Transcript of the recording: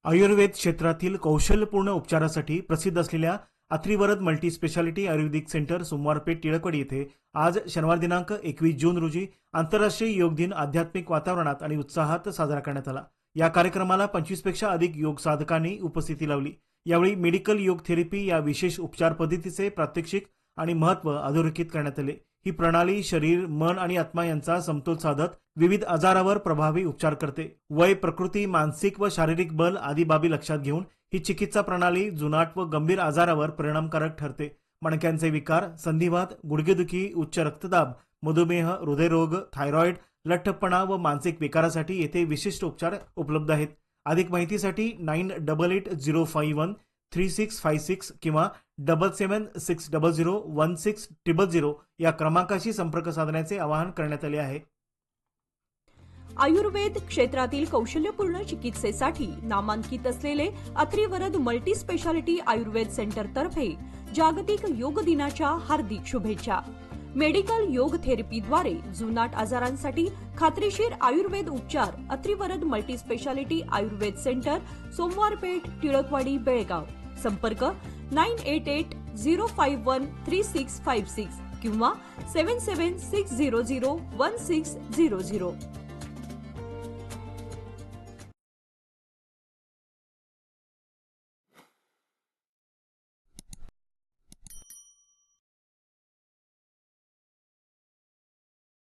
आयुर्वेद क्षेत्रातील कौशल्यपूर्ण उपचारासाठी प्रसिद्ध असलेल्या अत्रिवरद मल्टी स्पेशालिटी आयुर्वेदिक सेंटर सोमवारपेठ टिळकवाडी येथे आज शनिवार दिनांक 21 जून रोजी आंतरराष्ट्रीय योग दिन आध्यात्मिक वातावरणात आणि उत्साहात साजरा करण्यात आला। या कार्यक्रमाला 25 पेक्षा अधिक योग साधकांनी उपस्थिती लावली। यावेळी मेडिकल योग थेरपी या विशेष उपचार पद्धतीचे प्रात्यक्षिक आणि महत्त्व अधोरेखित करण्यात आले। ही प्रणाली शरीर, मन आणि आत्मा यांचा समतोल साधत विविध आजारावर प्रभावी उपचार करते। वय, प्रकृती, मानसिक व शारीरिक बल आदी बाबी लक्षात घेऊन ही चिकित्सा प्रणाली जुनाट व गंभीर आजारावर परिणामकारक ठरते। मणक्यांचे विकार, संधिवात, गुडघेदुखी, उच्च रक्तदाब, मधुमेह, हृदयरोग, थायरॉइड, लठ्ठपणा व मानसिक विकारासाठी येथे विशिष्ट उपचार उपलब्ध आहेत। अधिक माहितीसाठी 9888051356 किंवा 7760016000 या क्रमांकाशी संपर्क साधण्याचे आवाहन करण्यात आले आहे। आयुर्वेद क्षेत्रातील कौशल्यपूर्ण चिकित्सेसाठी नामांकित असलेले अत्रिवरद मल्टी स्पेशालिटी आयुर्वेद सेंटर तर्फे जागतिक योग दिनाच्या हार्दिक शुभेच्छा। मेडिकल योग थेरपीद्वारे जुनाट आजारांसाठी खात्रीशीर आयुर्वेद उपचार Atrivarad multi speciality Ayurveda centre Somwarpeth Tilakwadi Belgaum. संपर्क 9880513656 किंवा 7760016000।